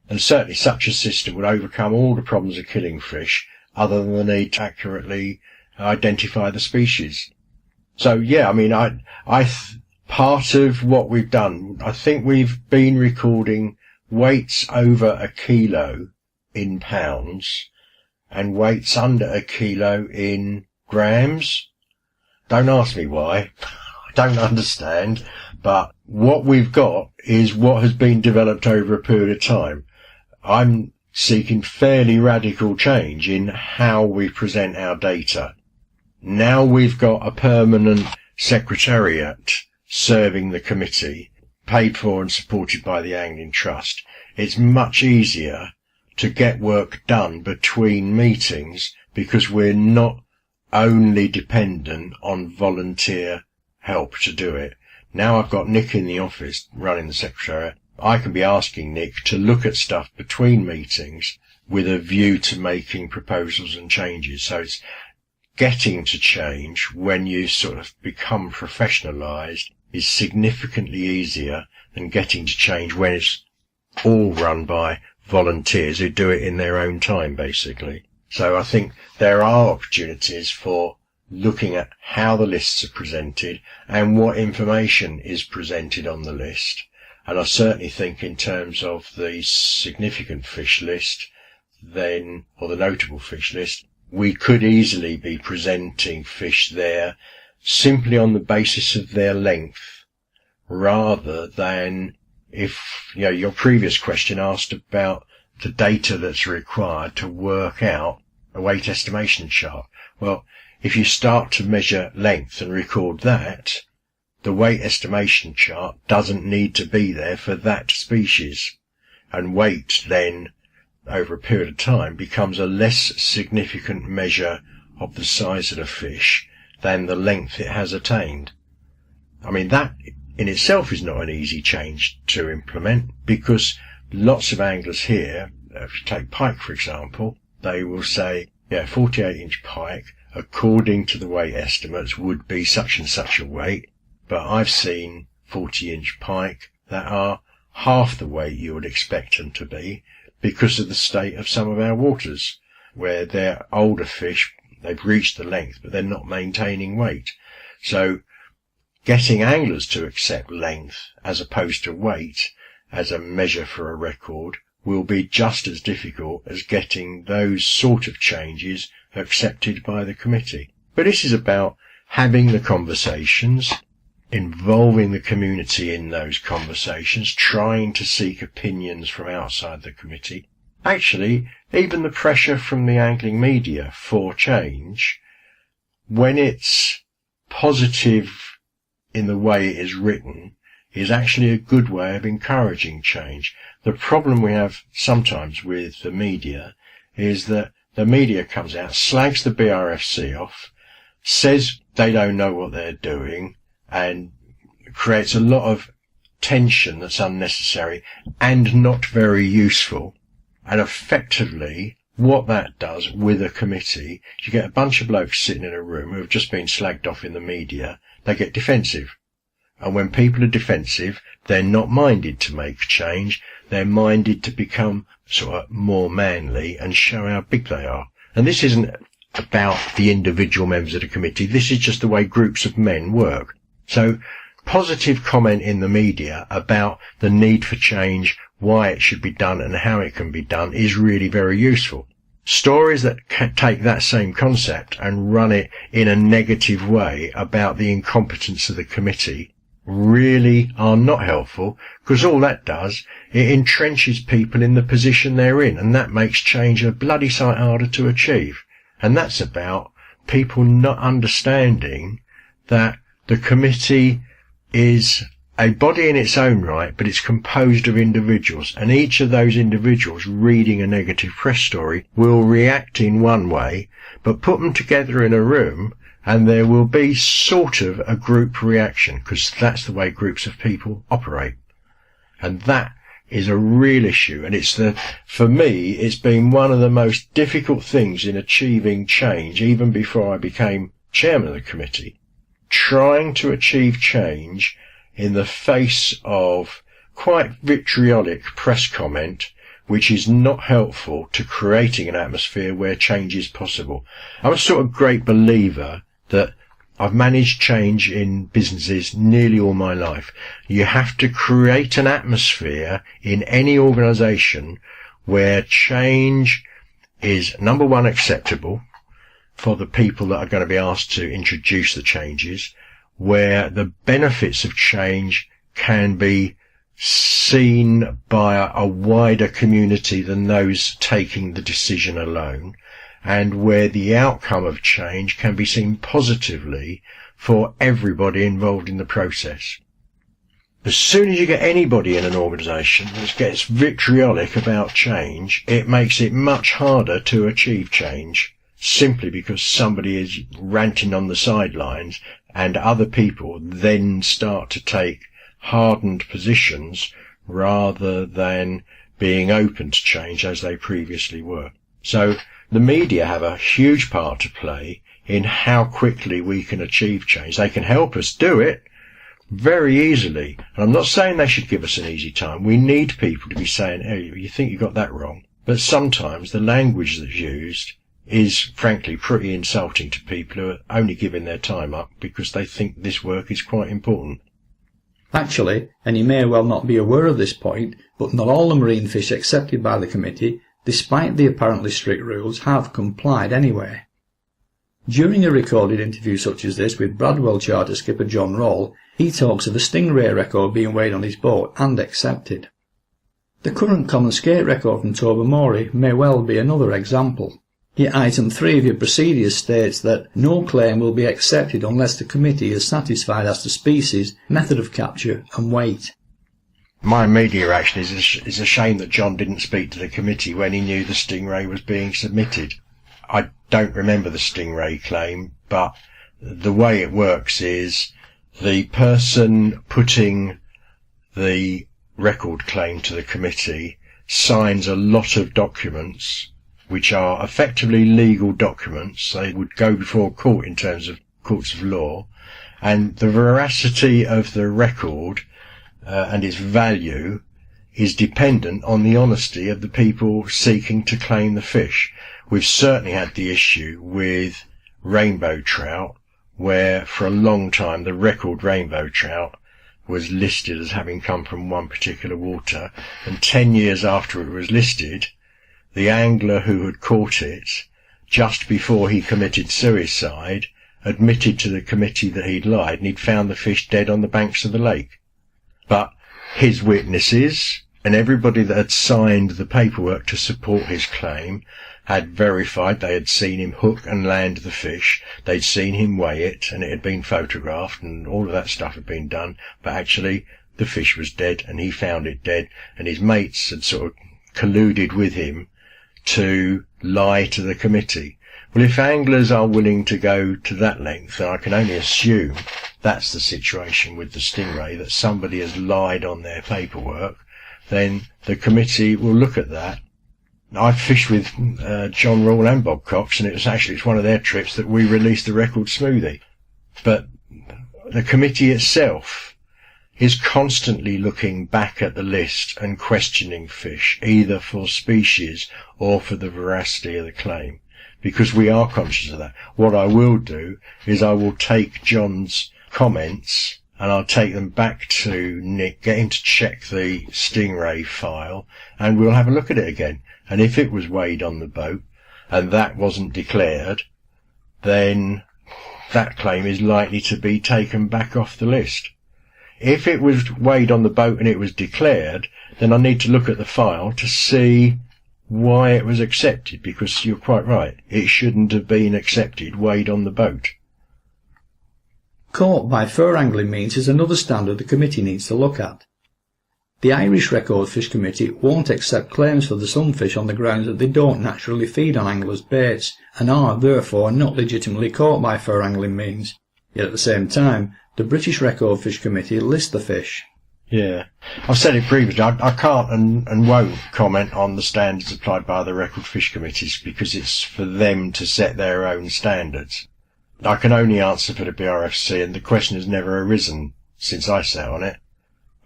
And certainly such a system would overcome all the problems of killing fish other than the need to accurately identify the species. So yeah, I mean, part of what we've done, I think we've been recording weights over a kilo in pounds and weights under a kilo in grams. Don't ask me why. I don't understand. But what we've got is what has been developed over a period of time. I'm seeking fairly radical change in how we present our data. Now we've got a permanent secretariat serving the committee, paid for and supported by the Angling Trust. It's much easier to get work done between meetings because we're not only dependent on volunteer help to do it. Now I've got Nick in the office running the secretariat. I can be asking Nick to look at stuff between meetings with a view to making proposals and changes. So it's getting to change when you sort of become professionalised is significantly easier than getting to change when it's all run by volunteers who do it in their own time, basically. So I think there are opportunities for looking at how the lists are presented and what information is presented on the list. And I certainly think in terms of the significant fish list, then, or the notable fish list, we could easily be presenting fish there simply on the basis of their length, rather than if, you know, your previous question asked about the data that's required to work out a weight estimation chart. Well, if you start to measure length and record that, the weight estimation chart doesn't need to be there for that species. And weight then, over a period of time, becomes a less significant measure of the size of the fish than the length it has attained. I mean, that in itself is not an easy change to implement because lots of anglers here, if you take pike for example, they will say, yeah, 48-inch pike, according to the weight estimates, would be such and such a weight. But I've seen 40-inch pike that are half the weight you would expect them to be because of the state of some of our waters, where they're older fish, they've reached the length, but they're not maintaining weight. So getting anglers to accept length as opposed to weight as a measure for a record will be just as difficult as getting those sort of changes accepted by the committee. But this is about having the conversations, involving the community in those conversations, trying to seek opinions from outside the committee. Actually, even the pressure from the angling media for change, when it's positive in the way it is written, is actually a good way of encouraging change. The problem we have sometimes with the media is that the media comes out, slags the BRFC off, says they don't know what they're doing, and creates a lot of tension that's unnecessary and not very useful. And effectively, what that does with a committee, you get a bunch of blokes sitting in a room who have just been slagged off in the media, they get defensive. And when people are defensive, they're not minded to make change. They're minded to become sort of more manly and show how big they are. And this isn't about the individual members of the committee. This is just the way groups of men work. So positive comment in the media about the need for change, why it should be done and how it can be done is really very useful. Stories that take that same concept and run it in a negative way about the incompetence of the committee really are not helpful, because all that does, it entrenches people in the position they're in, and that makes change a bloody sight harder to achieve. And that's about people not understanding that the committee is a body in its own right, but it's composed of individuals, and each of those individuals reading a negative press story will react in one way, but put them together in a room and there will be sort of a group reaction, because that's the way groups of people operate. And that is a real issue, and for me, it's been one of the most difficult things in achieving change, even before I became chairman of the committee. Trying to achieve change in the face of quite vitriolic press comment, which is not helpful to creating an atmosphere where change is possible. I'm a sort of great believer that I've managed change in businesses nearly all my life. You have to create an atmosphere in any organisation where change is, number one, acceptable for the people that are going to be asked to introduce the changes, where the benefits of change can be seen by a wider community than those taking the decision alone, and where the outcome of change can be seen positively for everybody involved in the process. As soon as you get anybody in an organisation that gets vitriolic about change, it makes it much harder to achieve change, simply because somebody is ranting on the sidelines and other people then start to take hardened positions rather than being open to change as they previously were. So the media have a huge part to play in how quickly we can achieve change. They can help us do it very easily. And I'm not saying they should give us an easy time. We need people to be saying, hey, you think you got that wrong. But sometimes the language that's used is frankly pretty insulting to people who are only giving their time up because they think this work is quite important. Actually, and you may well not be aware of this point, but not all the marine fish accepted by the committee, despite the apparently strict rules, have complied anyway. During a recorded interview such as this with Bradwell charter skipper John Roll, he talks of a stingray record being weighed on his boat and accepted. The current common skate record from Tobermory may well be another example. Yet item 3 of your procedures states that no claim will be accepted unless the committee is satisfied as to species, method of capture and weight. My immediate reaction is a shame that John didn't speak to the committee when he knew the stingray was being submitted. I don't remember the stingray claim, but the way it works is the person putting the record claim to the committee signs a lot of documents which are effectively legal documents. They would go before court in terms of courts of law, and the veracity of the record and its value is dependent on the honesty of the people seeking to claim the fish. We've certainly had the issue with rainbow trout where for a long time the record rainbow trout was listed as having come from one particular water, and 10 years after it was listed, the angler who had caught it just before he committed suicide admitted to the committee that he'd lied and he'd found the fish dead on the banks of the lake. But his witnesses and everybody that had signed the paperwork to support his claim had verified they had seen him hook and land the fish, they'd seen him weigh it, and it had been photographed, and all of that stuff had been done, but actually the fish was dead, and he found it dead, and his mates had sort of colluded with him to lie to the committee. Well, if anglers are willing to go to that length, then I can only assume that's the situation with the stingray, that somebody has lied on their paperwork, then the committee will look at that. I fished with John Rule and Bob Cox, and it's one of their trips that we released the record smoothie. But the committee itself is constantly looking back at the list and questioning fish, either for species or for the veracity of the claim, because we are conscious of that. What I will do is I will take John's comments and I'll take them back to Nick, get him to check the stingray file, and we'll have a look at it again. And if it was weighed on the boat and that wasn't declared, then that claim is likely to be taken back off the list. If it was weighed on the boat and it was declared, then I need to look at the file to see why it was accepted, because you're quite right, it shouldn't have been accepted weighed on the boat. Caught by fur angling means is another standard the committee needs to look at. The Irish Record Fish Committee won't accept claims for the sunfish on the grounds that they don't naturally feed on anglers' baits and are therefore not legitimately caught by fur angling means. Yet at the same time, the British Record Fish Committee list the fish. Yeah, I've said it previously, I can't and won't comment on the standards applied by the Record Fish Committees because it's for them to set their own standards. I can only answer for the BRFC, and the question has never arisen since I sat on it.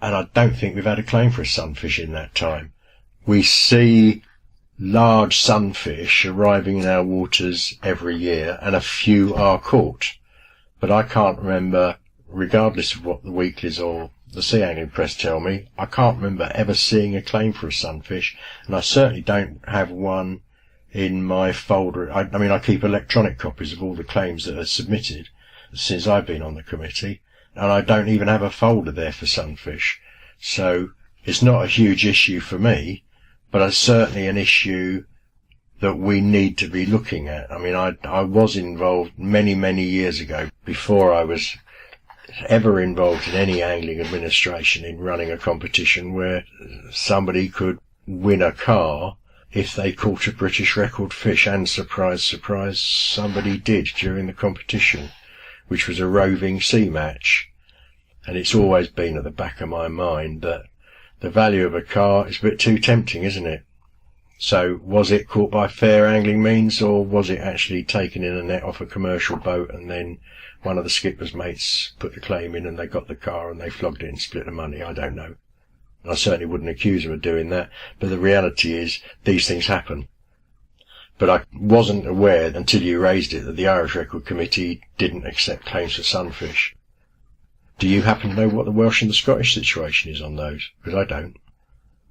And I don't think we've had a claim for a sunfish in that time. We see large sunfish arriving in our waters every year, and a few are caught. But I can't remember, regardless of what the weeklies or the sea angling press tell me, I can't remember ever seeing a claim for a sunfish, and I certainly don't have one in my folder. I keep electronic copies of all the claims that are submitted since I've been on the committee, and I don't even have a folder there for sunfish. So it's not a huge issue for me, but it's certainly an issue that we need to be looking at. I was involved many years ago, before I was ever involved in any angling administration, in running a competition where somebody could win a car if they caught a British record fish, and surprise, surprise, somebody did during the competition, which was a roving sea match. And it's always been at the back of my mind that the value of a car is a bit too tempting, isn't it? So was it caught by fair angling means, or was it actually taken in a net off a commercial boat, and then one of the skipper's mates put the claim in and they got the car and they flogged it and split the money? I don't know. I certainly wouldn't accuse them of doing that, but the reality is these things happen. But I wasn't aware until you raised it that the Irish Record Committee didn't accept claims for sunfish. Do you happen to know what the Welsh and the Scottish situation is on those? Because I don't.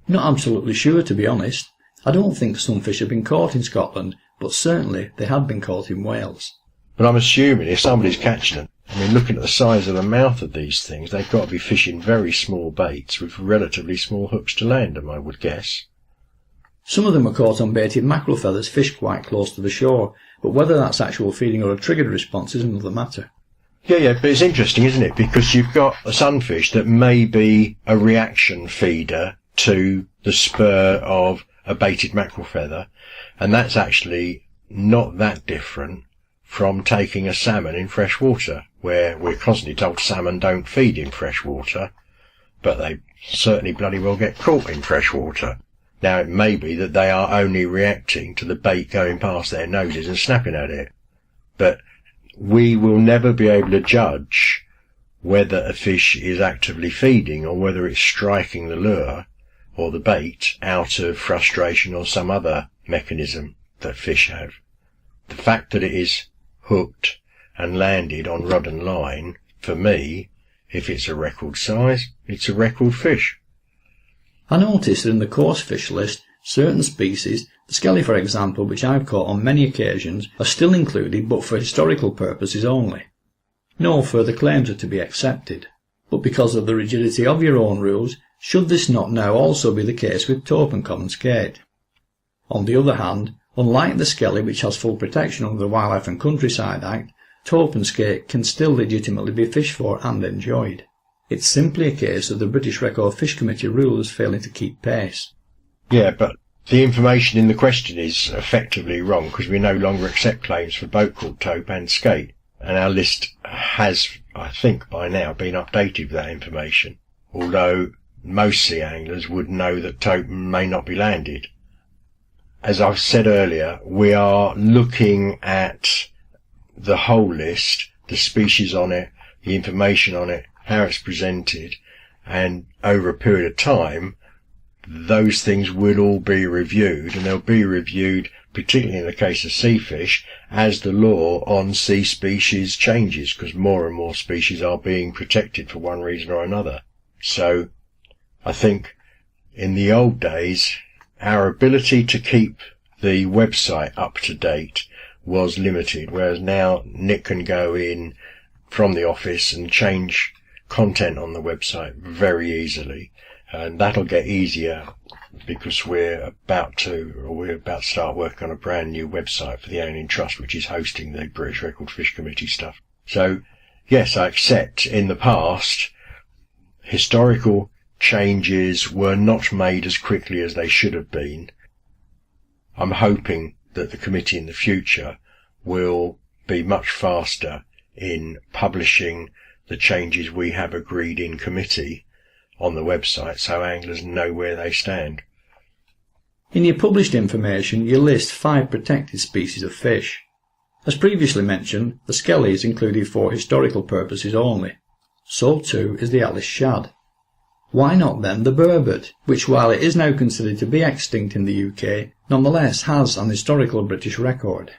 Not absolutely sure, to be honest. I don't think sunfish have been caught in Scotland, but certainly they have been caught in Wales. But I'm assuming if somebody's catching them, looking at the size of the mouth of these things, they've got to be fishing very small baits with relatively small hooks to land them, I would guess. Some of them are caught on baited mackerel feathers fished quite close to the shore, but whether that's actual feeding or a triggered response is another matter. Yeah, but it's interesting, isn't it? Because you've got a sunfish that may be a reaction feeder to the spur of a baited mackerel feather, and that's actually not that different from taking a salmon in fresh water, where we're constantly told salmon don't feed in fresh water, but they certainly bloody well get caught in fresh water. Now, it may be that they are only reacting to the bait going past their noses and snapping at it, but we will never be able to judge whether a fish is actively feeding or whether it's striking the lure or the bait out of frustration or some other mechanism that fish have. The fact that it is hooked and landed on rod and line, for me, if it's a record size, it's a record fish. I noticed that in the coarse fish list, certain species, the skelly for example, which I've caught on many occasions, are still included but for historical purposes only. No further claims are to be accepted. But because of the rigidity of your own rules, should this not now also be the case with taupe and common skate? On the other hand, unlike the skelly which has full protection under the Wildlife and Countryside Act, taupe and skate can still legitimately be fished for and enjoyed. It's simply a case of the British Record Fish Committee rules failing to keep pace. Yeah, but the information in the question is effectively wrong because we no longer accept claims for both caught taupe and skate. And our list has, I think, by now been updated with that information. Although most sea anglers would know that taupe may not be landed. As I've said earlier, we are looking at the whole list, the species on it, the information on it, how it's presented, and over a period of time, those things will all be reviewed, and they'll be reviewed, particularly in the case of sea fish, as the law on sea species changes, because more and more species are being protected for one reason or another. So, I think, in the old days, our ability to keep the website up to date was limited, whereas now Nick can go in from the office and change content on the website very easily, and that'll get easier because we're about to start working on a brand new website for the Heylin Trust, which is hosting the British Record Fish Committee stuff. So yes, I accept in the past historical changes were not made as quickly as they should have been. I'm hoping that the committee in the future will be much faster in publishing the changes we have agreed in committee on the website so anglers know where they stand. In your published information, you list 5 protected species of fish. As previously mentioned, the skelly is included for historical purposes only. So too is the Alice shad. Why not then the burbot, which while it is now considered to be extinct in the UK, nonetheless has an historical British record?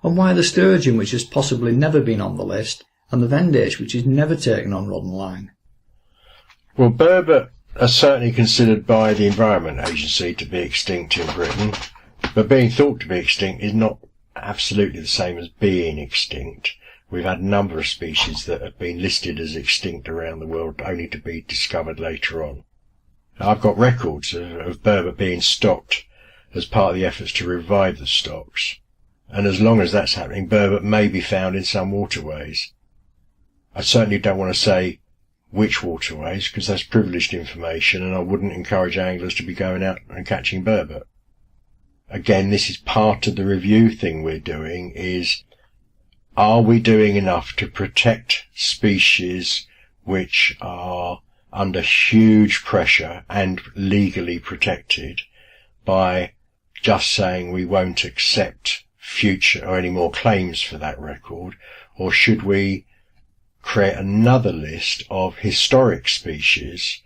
And why the sturgeon, which has possibly never been on the list, and the vendache, which is never taken on rod and line? Well, burbot are certainly considered by the Environment Agency to be extinct in Britain, but being thought to be extinct is not absolutely the same as being extinct. We've had a number of species that have been listed as extinct around the world only to be discovered later on. I've got records of burbot being stocked as part of the efforts to revive the stocks, and as long as that's happening, burbot may be found in some waterways. I certainly don't want to say which waterways, because that's privileged information, and I wouldn't encourage anglers to be going out and catching burbot. Again, this is part of the review thing we're doing, is are we doing enough to protect species which are under huge pressure and legally protected by just saying we won't accept future or any more claims for that record, or should we create another list of historic species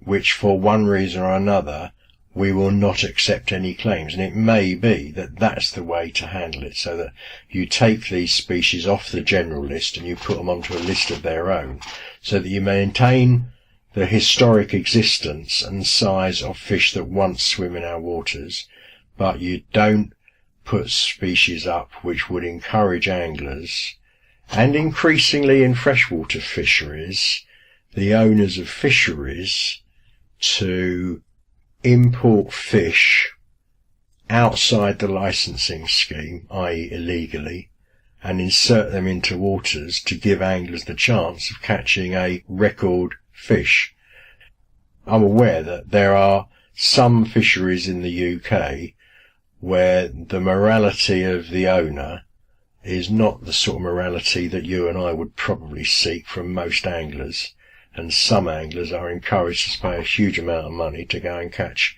which for one reason or another we will not accept any claims? And it may be that that's the way to handle it, so that you take these species off the general list and you put them onto a list of their own, so that you maintain the historic existence and size of fish that once swim in our waters, but you don't put species up which would encourage anglers, and increasingly in freshwater fisheries, the owners of fisheries, to import fish outside the licensing scheme, i.e. illegally, and insert them into waters to give anglers the chance of catching a record fish. I'm aware that there are some fisheries in the UK where the morality of the owner is not the sort of morality that you and I would probably seek from most anglers, and some anglers are encouraged to pay a huge amount of money to go and catch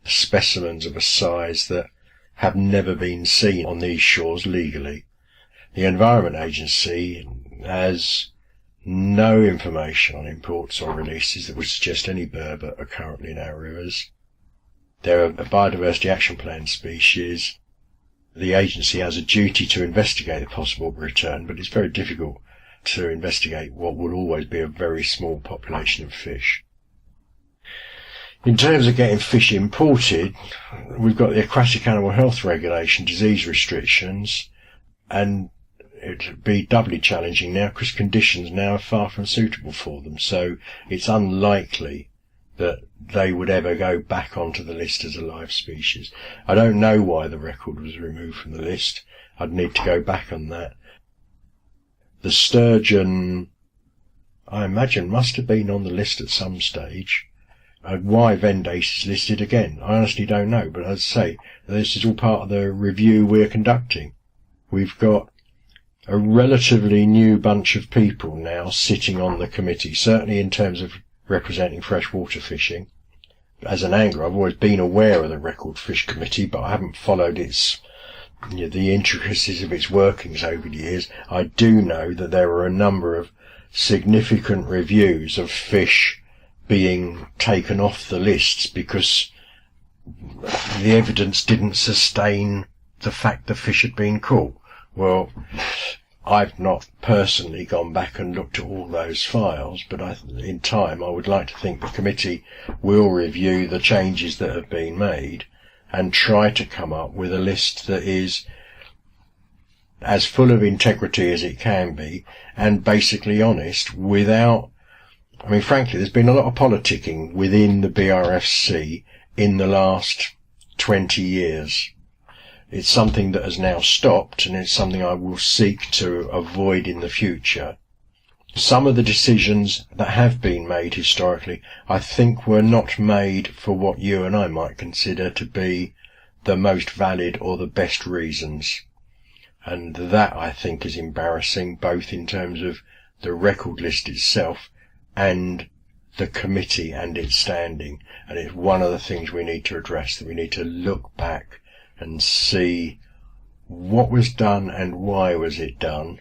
specimens of a size that have never been seen on these shores legally. The Environment Agency has no information on imports or releases that would suggest any burbot are currently in our rivers. There are biodiversity action plan species the agency has a duty to investigate the possible return, but it's very difficult to investigate what would always be a very small population of fish. In terms of getting fish imported, we've got the Aquatic Animal Health Regulation, disease restrictions, and it'd be doubly challenging now because conditions now are far from suitable for them. So it's unlikely that they would ever go back onto the list as a live species. I don't know why the record was removed from the list. I'd need to go back on that. The sturgeon, I imagine, must have been on the list at some stage. Why Vendace is listed again, I honestly don't know, but as I say, this is all part of the review we're conducting. We've got a relatively new bunch of people now sitting on the committee, certainly in terms of representing freshwater fishing. As an angler, I've always been aware of the Record Fish Committee, but I haven't followed the intricacies of its workings over the years. I do know that there are a number of significant reviews of fish being taken off the lists because the evidence didn't sustain the fact the fish had been caught. Well, I've not personally gone back and looked at all those files, but in time I would like to think the committee will review the changes that have been made and try to come up with a list that is as full of integrity as it can be and basically honest without, I mean, frankly, there's been a lot of politicking within the BRFC in the last 20 years. It's something that has now stopped, and it's something I will seek to avoid in the future. Some of the decisions that have been made historically, I think, were not made for what you and I might consider to be the most valid or the best reasons. And that, I think, is embarrassing, both in terms of the record list itself and the committee and its standing. And it's one of the things we need to address, that we need to look back and see what was done and why was it done,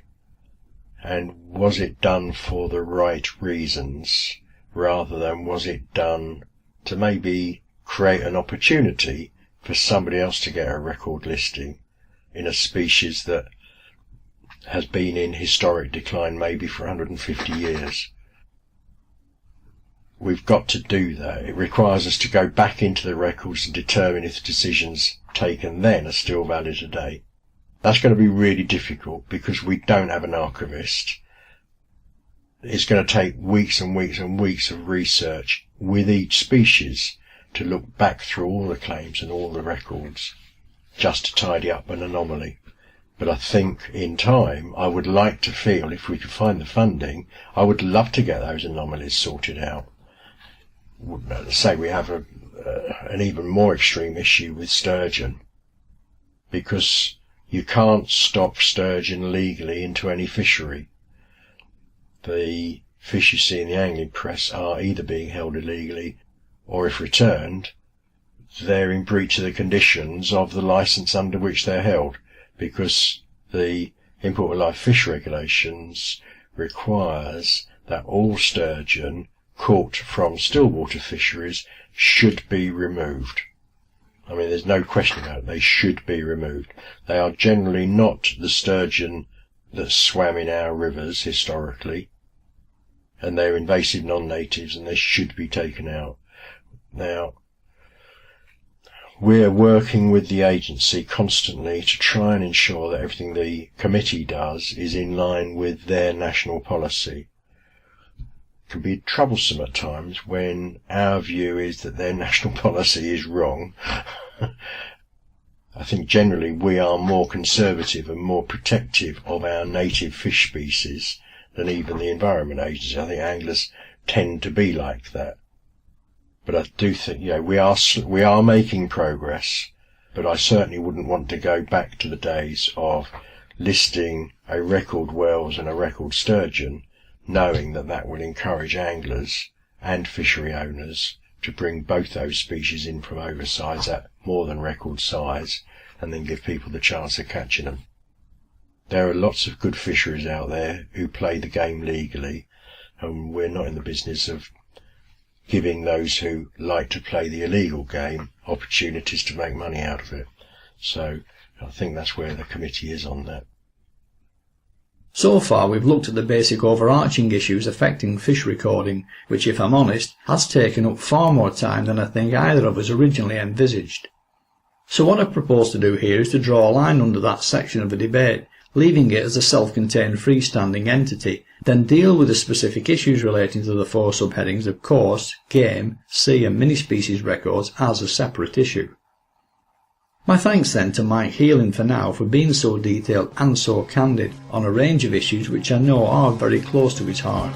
and was it done for the right reasons, rather than was it done to maybe create an opportunity for somebody else to get a record listing in a species that has been in historic decline maybe for 150 years. We've got to do that. It requires us to go back into the records and determine if the decisions taken then are still valid today. That's going to be really difficult because we don't have an archivist. It's going to take weeks and weeks and weeks of research with each species to look back through all the claims and all the records just to tidy up an anomaly. But I think in time, I would like to feel, if we could find the funding, I would love to get those anomalies sorted out. Say we have an even more extreme issue with sturgeon, because you can't stop sturgeon legally into any fishery. The fish you see in the angling press are either being held illegally, or if returned, they're in breach of the conditions of the licence under which they're held, because the Import of Live Fish regulations requires that all sturgeon caught from stillwater fisheries should be removed. I mean, there's no question about it. They should be removed. They are generally not the sturgeon that swam in our rivers historically, and they're invasive non-natives, and they should be taken out. Now, we're working with the agency constantly to try and ensure that everything the committee does is in line with their national policy. Can be troublesome at times when our view is that their national policy is wrong. I think generally we are more conservative and more protective of our native fish species than even the Environment Agency. I think anglers tend to be like that. But I do think, we are making progress, but I certainly wouldn't want to go back to the days of listing a record whales and a record sturgeon, knowing that that would encourage anglers and fishery owners to bring both those species in from oversize at more than record size, and then give people the chance of catching them. There are lots of good fisheries out there who play the game legally, and we're not in the business of giving those who like to play the illegal game opportunities to make money out of it. So I think that's where the committee is on that. So far we've looked at the basic overarching issues affecting fish recording, which, if I'm honest, has taken up far more time than I think either of us originally envisaged. So what I propose to do here is to draw a line under that section of the debate, leaving it as a self-contained freestanding entity, then deal with the specific issues relating to the four subheadings of coarse, game, sea and mini-species records as a separate issue. My thanks then to Mike Heylin for now for being so detailed and so candid on a range of issues which I know are very close to his heart.